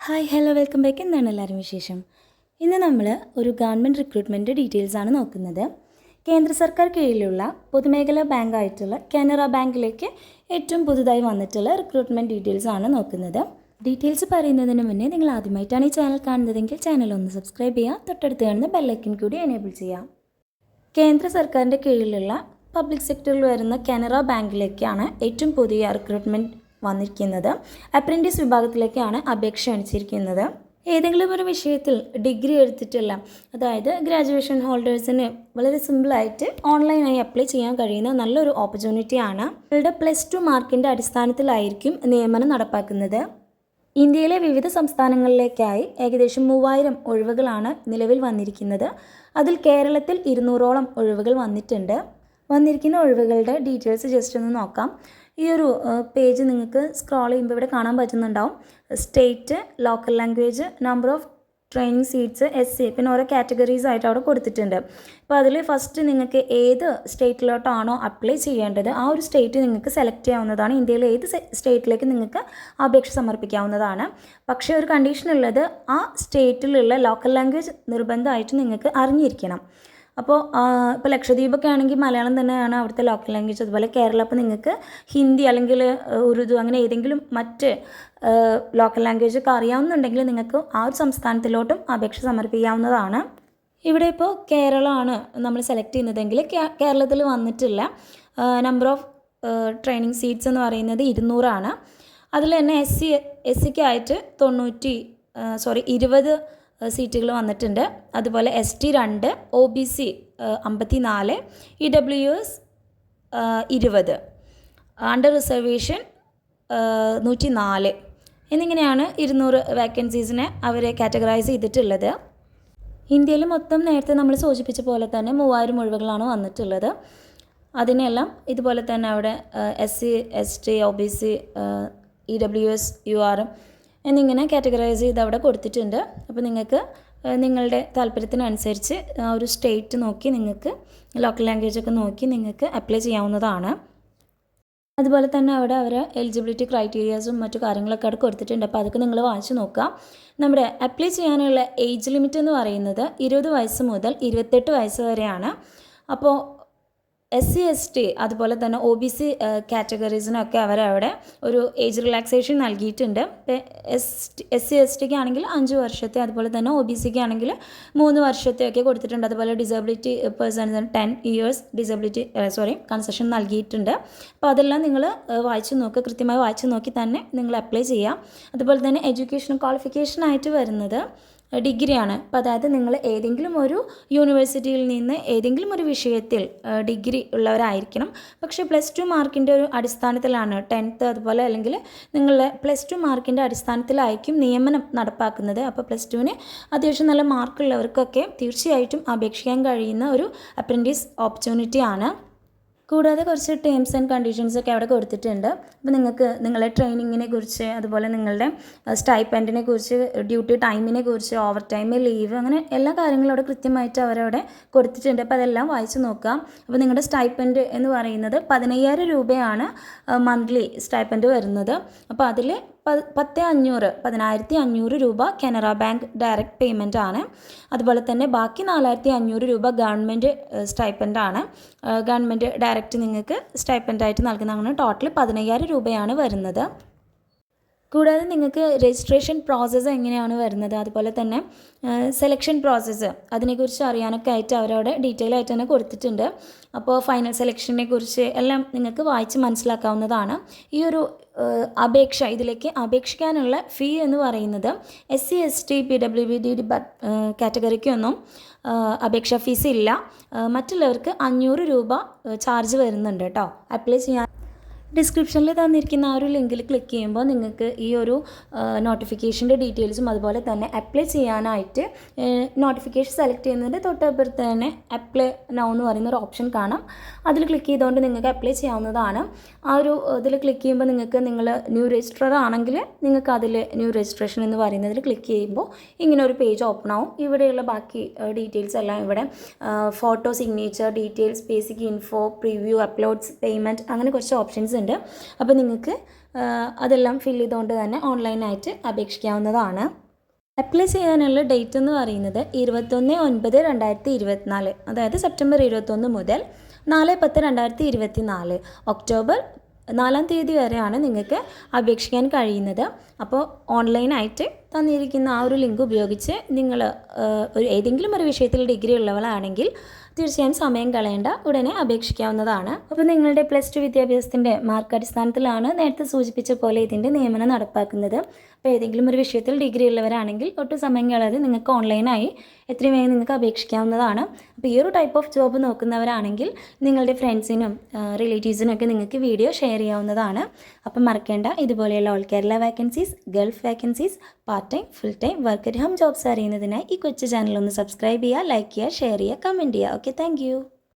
Hi hello welcome back. എന്താണ് എല്ലാവരും വിശേഷം? ഇന്ന് നമ്മൾ ഒരു ഗവൺമെൻറ് റിക്രൂട്ട്മെൻറ്റ് ഡീറ്റെയിൽസാണ് നോക്കുന്നത്. കേന്ദ്ര സർക്കാർ കീഴിലുള്ള പൊതുമേഖലാ ബാങ്കായിട്ടുള്ള കാനറ ബാങ്കിലേക്ക് ഏറ്റവും പുതുതായി വന്നിട്ടുള്ള റിക്രൂട്ട്മെൻറ്റ് ഡീറ്റെയിൽസാണ് നോക്കുന്നത്. ഡീറ്റെയിൽസ് പറയുന്നതിന് മുന്നേ നിങ്ങൾ ആദ്യമായിട്ടാണ് ഈ ചാനൽ കാണുന്നതെങ്കിൽ ചാനൽ ഒന്ന് സബ്സ്ക്രൈബ് ചെയ്യുക, തൊട്ടടുത്ത് കാണുന്ന ബെല്ലൈക്കൻ കൂടി എനേബിൾ ചെയ്യാം. കേന്ദ്ര സർക്കാരിൻ്റെ കീഴിലുള്ള പബ്ലിക് സെക്ടറിൽ വരുന്ന കാനറ ബാങ്കിലേക്കാണ് ഏറ്റവും പുതിയ റിക്രൂട്ട്മെൻറ്റ് വന്നിരിക്കുന്നത്. അപ്രൻറ്റീസ് വിഭാഗത്തിലേക്കാണ് അപേക്ഷ ക്ഷണിച്ചിരിക്കുന്നത്. ഏതെങ്കിലും ഒരു വിഷയത്തിൽ ഡിഗ്രി എടുത്തിട്ടുള്ള, അതായത് ഗ്രാജുവേഷൻ ഹോൾഡേഴ്സിന് വളരെ സിമ്പിളായിട്ട് ഓൺലൈനായി അപ്ലൈ ചെയ്യാൻ കഴിയുന്ന നല്ലൊരു ഓപ്പർച്യൂണിറ്റിയാണ്. ഇവരുടെ +2 മാർക്കിൻ്റെ അടിസ്ഥാനത്തിലായിരിക്കും നിയമനം നടപ്പാക്കുന്നത്. ഇന്ത്യയിലെ വിവിധ സംസ്ഥാനങ്ങളിലേക്കായി ഏകദേശം 3000 ഒഴിവുകളാണ് നിലവിൽ വന്നിരിക്കുന്നത്. അതിൽ കേരളത്തിൽ 200ഓളം ഒഴിവുകൾ വന്നിട്ടുണ്ട്. വന്നിരിക്കുന്ന ഒഴിവുകളുടെ ഡീറ്റെയിൽസ് ജസ്റ്റ് ഒന്ന് നോക്കാം. ഈ ഒരു പേജ് നിങ്ങൾക്ക് സ്ക്രോൾ ചെയ്യുമ്പോൾ ഇവിടെ കാണാൻ പറ്റുന്നുണ്ടാവും. State, local language, number of training seats, SC, പിന്നെ ഓരോ കാറ്റഗറീസ് ആയിട്ട് അവിടെ കൊടുത്തിട്ടുണ്ട്. അപ്പോൾ അതിൽ ഫസ്റ്റ് നിങ്ങൾക്ക് ഏത് സ്റ്റേറ്റിലോട്ടാണോ അപ്ലൈ ചെയ്യേണ്ടത് ആ ഒരു സ്റ്റേറ്റ് നിങ്ങൾക്ക് സെലക്ട് ചെയ്യാവുന്നതാണ്. ഇന്ത്യയിലെ ഏത് സ്റ്റേറ്റിലേക്ക് നിങ്ങൾക്ക് അപേക്ഷ സമർപ്പിക്കാവുന്നതാണ്. പക്ഷേ ഒരു കണ്ടീഷൻ ഉള്ളത്, ആ സ്റ്റേറ്റിലുള്ള ലോക്കൽ ലാംഗ്വേജ് നിർബന്ധമായിട്ട് നിങ്ങൾക്ക് അറിഞ്ഞിരിക്കണം. അപ്പോൾ ഇപ്പോൾ ലക്ഷദ്വീപൊക്കെ ആണെങ്കിൽ മലയാളം തന്നെയാണ് അവിടുത്തെ ലോക്കൽ ലാംഗ്വേജ്. അതുപോലെ കേരള അപ്പോൾ നിങ്ങൾക്ക് ഹിന്ദി അല്ലെങ്കിൽ ഉറുദു അങ്ങനെ ഏതെങ്കിലും മറ്റ് ലോക്കൽ ലാംഗ്വേജ് ഒക്കെ അറിയാവുന്നുണ്ടെങ്കിൽ നിങ്ങൾക്ക് ആ ഒരു സംസ്ഥാനത്തിലോട്ടും അപേക്ഷ സമർപ്പിക്കാവുന്നതാണ്. ഇവിടെ ഇപ്പോൾ കേരളമാണ് നമ്മൾ സെലക്ട് ചെയ്യുന്നതെങ്കിൽ കേരളത്തിൽ വന്നിട്ടില്ല. നമ്പർ ഓഫ് ട്രെയിനിങ് സീറ്റ്സ് എന്ന് പറയുന്നത് 200 അതിൽ തന്നെ SCക്കായിട്ട് 20 സീറ്റുകൾ വന്നിട്ടുണ്ട്. അതുപോലെ ST 2, OBC 54, EWS 20, under reservation 104 എന്നിങ്ങനെയാണ് 200 വേക്കൻസീസിനെ അവർ കാറ്റഗറൈസ് ചെയ്തിട്ടുള്ളത്. ഇന്ത്യയിൽ മൊത്തം നേരത്തെ നമ്മൾ സൂചിപ്പിച്ച പോലെ തന്നെ 3000 ഒഴിവുകളാണ് വന്നിട്ടുള്ളത്. അതിനെല്ലാം ഇതുപോലെ തന്നെ അവിടെ SC, ST, OBC, EWS, UR എന്നിങ്ങനെ കാറ്റഗറൈസ് ചെയ്ത് അവിടെ കൊടുത്തിട്ടുണ്ട്. അപ്പോൾ നിങ്ങൾക്ക് നിങ്ങളുടെ താല്പര്യത്തിനനുസരിച്ച് ആ ഒരു സ്റ്റേറ്റ് നോക്കി നിങ്ങൾക്ക് ലോക്കൽ ലാംഗ്വേജൊക്കെ നോക്കി നിങ്ങൾക്ക് അപ്ലൈ ചെയ്യാവുന്നതാണ്. അതുപോലെ തന്നെ അവിടെ അവർ എലിജിബിലിറ്റി ക്രൈറ്റീരിയാസും മറ്റു കാര്യങ്ങളൊക്കെ അവിടെ കൊടുത്തിട്ടുണ്ട്. അപ്പോൾ അതൊക്കെ നിങ്ങൾ വായിച്ച് നോക്കുക. നമ്മുടെ അപ്ലൈ ചെയ്യാനുള്ള ഏജ് ലിമിറ്റ് എന്ന് പറയുന്നത് 20 വയസ്സ് മുതൽ 28 വയസ്സ് വരെയാണ്. അപ്പോൾ SC, ST അതുപോലെ തന്നെ OBC കാറ്റഗറീസിനൊക്കെ അവരവിടെ ഒരു ഏജ് റിലാക്സേഷൻ നൽകിയിട്ടുണ്ട്. SC, STക്ക് ആണെങ്കിൽ 5 വർഷത്തെ, അതുപോലെ തന്നെ OBCക്ക് ആണെങ്കിൽ 3 വർഷത്തെയൊക്കെ കൊടുത്തിട്ടുണ്ട്. അതുപോലെ ഡിസബിലിറ്റി പേഴ്സൺസിന് 10 ഇയേഴ്സ് കൺസെഷൻ നൽകിയിട്ടുണ്ട്. അപ്പോൾ അതെല്ലാം നിങ്ങൾ വായിച്ചു നോക്കുക, കൃത്യമായി വായിച്ചു നോക്കി തന്നെ നിങ്ങൾ അപ്ലൈ ചെയ്യാം. അതുപോലെ തന്നെ എഡ്യൂക്കേഷൻ ക്വാളിഫിക്കേഷനായിട്ട് വരുന്നത് ഡിഗ്രിയാണ്. അപ്പോൾ അതായത് നിങ്ങൾ ഏതെങ്കിലും ഒരു യൂണിവേഴ്സിറ്റിയിൽ നിന്ന് ഏതെങ്കിലും ഒരു വിഷയത്തിൽ ഡിഗ്രി ഉള്ളവരായിരിക്കണം. പക്ഷേ +2 മാർക്കിൻ്റെ ഒരു അടിസ്ഥാനത്തിലാണ് 10th അതുപോലെ അല്ലെങ്കിൽ നിങ്ങളുടെ +2 മാർക്കിൻ്റെ അടിസ്ഥാനത്തിലായിരിക്കും നിയമനം നടപ്പാക്കുന്നത്. അപ്പോൾ +2ന് അത്യാവശ്യം നല്ല മാർക്കുള്ളവർക്കൊക്കെ തീർച്ചയായിട്ടും അപേക്ഷിക്കാൻ കഴിയുന്ന ഒരു അപ്രൻറ്റീസ് ഓപ്പർച്യൂണിറ്റിയാണ്. കൂടാതെ കുറച്ച് ടേംസ് ആൻഡ് കണ്ടീഷൻസൊക്കെ അവിടെ കൊടുത്തിട്ടുണ്ട്. അപ്പോൾ നിങ്ങൾക്ക് നിങ്ങളുടെ ട്രെയിനിങ്ങിനെ കുറിച്ച്, അതുപോലെ നിങ്ങളുടെ സ്റ്റൈപ്പൻഡിനെ കുറിച്ച്, ഡ്യൂട്ടി ടൈമിനെ കുറിച്ച്, ഓവർ ടൈം, ലീവ്, അങ്ങനെ എല്ലാ കാര്യങ്ങളും അവിടെ കൃത്യമായിട്ട് അവരവിടെ കൊടുത്തിട്ടുണ്ട്. അപ്പോൾ അതെല്ലാം വായിച്ച് നോക്കുക. അപ്പോൾ നിങ്ങളുടെ സ്റ്റൈപ്പൻഡ് എന്ന് പറയുന്നത് 15,000 രൂപയാണ് മന്ത്ലി സ്റ്റൈപ്പൻഡ് വരുന്നത്. അപ്പോൾ അതിൽ 10,500 രൂപ കാനറ ബാങ്ക് ഡയറക്റ്റ് പേയ്മെൻ്റ് ആണ്. അതുപോലെ തന്നെ ബാക്കി 4,500 രൂപ ഗവൺമെൻറ് സ്റ്റൈപ്പൻഡാണ്. ഗവൺമെൻറ് ഡയറക്റ്റ് നിങ്ങൾക്ക് സ്റ്റൈപ്പൻഡായിട്ട് നൽകുന്നതാണ്. ടോട്ടൽ 15,000 രൂപയാണ് വരുന്നത്. കൂടാതെ നിങ്ങൾക്ക് രജിസ്ട്രേഷൻ പ്രോസസ്സ് എങ്ങനെയാണ് വരുന്നത്, അതുപോലെ തന്നെ സെലക്ഷൻ പ്രോസസ്സ് അതിനെക്കുറിച്ച് അറിയാനൊക്കെ ആയിട്ട് അവരവിടെ ഡീറ്റെയിൽ ആയിട്ട് തന്നെ കൊടുത്തിട്ടുണ്ട്. അപ്പോൾ ഫൈനൽ സെലക്ഷനെ കുറിച്ച് എല്ലാം നിങ്ങൾക്ക് വായിച്ച് മനസ്സിലാക്കാവുന്നതാണ്. ഈ ഒരു അപേക്ഷ ഇതിലേക്ക് അപേക്ഷിക്കാനുള്ള ഫീ എന്ന് പറയുന്നത് SC, ST, PWD കാറ്റഗറിക്കൊന്നും അപേക്ഷാ ഫീസ് ഇല്ല. മറ്റുള്ളവർക്ക് 500 രൂപ ചാർജ് വരുന്നുണ്ട് കേട്ടോ. അപ്ലൈ ചെയ്യാൻ ഡിസ്ക്രിപ്ഷനിൽ തന്നിരിക്കുന്ന ആ ഒരു ലിങ്കിൽ ക്ലിക്ക് ചെയ്യുമ്പോൾ നിങ്ങൾക്ക് ഈ ഒരു നോട്ടിഫിക്കേഷൻ്റെ ഡീറ്റെയിൽസും അതുപോലെ തന്നെ അപ്ലൈ ചെയ്യാനായിട്ട് നോട്ടിഫിക്കേഷൻ സെലക്ട് ചെയ്യുന്നതിൻ്റെ തൊട്ടപ്പുറത്ത് തന്നെ അപ്ലൈ നൗ എന്ന് പറയുന്നൊരു ഓപ്ഷൻ കാണാം. അതിൽ ക്ലിക്ക് ചെയ്തുകൊണ്ട് നിങ്ങൾക്ക് അപ്ലൈ ചെയ്യാവുന്നതാണ്. ആ ഒരു ഇതിൽ ക്ലിക്ക് ചെയ്യുമ്പോൾ നിങ്ങൾക്ക് നിങ്ങൾ ന്യൂ രജിസ്ട്രർ ആണെങ്കിൽ നിങ്ങൾക്ക് അതിൽ ന്യൂ രജിസ്ട്രേഷൻ എന്ന് പറയുന്നതിൽ ക്ലിക്ക് ചെയ്യുമ്പോൾ ഇങ്ങനെ ഒരു പേജ് ഓപ്പൺ ആവും. ഇവിടെയുള്ള ബാക്കി ഡീറ്റെയിൽസ് എല്ലാം ഇവിടെ photo, signature, details, basic info, preview, uploads, payment, അങ്ങനെ കുറച്ച് ഓപ്ഷൻസ് ഉണ്ട്. ഉണ്ട്. അപ്പോൾ നിങ്ങൾക്ക് അതെല്ലാം ഫില്ല് ചെയ്തുകൊണ്ട് തന്നെ ഓൺലൈനായിട്ട് അപേക്ഷിക്കാവുന്നതാണ്. അപ്ലൈ ചെയ്യാനുള്ള ഡേറ്റ് എന്ന് പറയുന്നത് 21/9/2024, അതായത് സെപ്റ്റംബർ 21 മുതൽ 4/10/2024 ഒക്ടോബർ 4-ാം തീയതി വരെയാണ് നിങ്ങൾക്ക് അപേക്ഷിക്കാൻ കഴിയുന്നത്. അപ്പോൾ ഓൺലൈനായിട്ട് തന്നിരിക്കുന്ന ആ ഒരു ലിങ്ക് ഉപയോഗിച്ച് നിങ്ങൾ ഏതെങ്കിലും ഒരു വിഷയത്തിൽ ഡിഗ്രി ഉള്ളവളാണെങ്കിൽ തീർച്ചയായും സമയം കളയേണ്ട, ഉടനെ അപേക്ഷിക്കാവുന്നതാണ്. അപ്പോൾ നിങ്ങളുടെ +2 വിദ്യാഭ്യാസത്തിൻ്റെ മാർക്ക് അടിസ്ഥാനത്തിലാണ് നേരത്തെ സൂചിപ്പിച്ച പോലെ ഇതിൻ്റെ നിയമനം നടപ്പാക്കുന്നത്. അപ്പോൾ ഏതെങ്കിലും ഒരു വിഷയത്തിൽ ഡിഗ്രി ഉള്ളവരാണെങ്കിൽ ഒട്ടും സമയം കളയാതെ നിങ്ങൾക്ക് ഓൺലൈനായി എത്രയും വേഗം നിങ്ങൾക്ക് അപേക്ഷിക്കാവുന്നതാണ്. അപ്പോൾ ഈ ഒരു ടൈപ്പ് ഓഫ് ജോബ് നോക്കുന്നവരാണെങ്കിൽ നിങ്ങളുടെ ഫ്രണ്ട്സിനും റിലേറ്റീവ്സിനൊക്കെ നിങ്ങൾക്ക് വീഡിയോ ഷെയർ ചെയ്യാവുന്നതാണ്. അപ്പം മറക്കേണ്ട, ഇതുപോലെയുള്ള all Kerala vacancies, Gulf vacancies, part time, full time, work at home jobs അറിയുന്നതിനായി ഈ കൊച്ചു ചാനൽ ഒന്ന് സബ്സ്ക്രൈബ് ചെയ്യുക, ലൈക്ക് ചെയ്യുക, ഷെയർ ചെയ്യുക, കമൻറ്റ് ചെയ്യുക. Okay, thank you.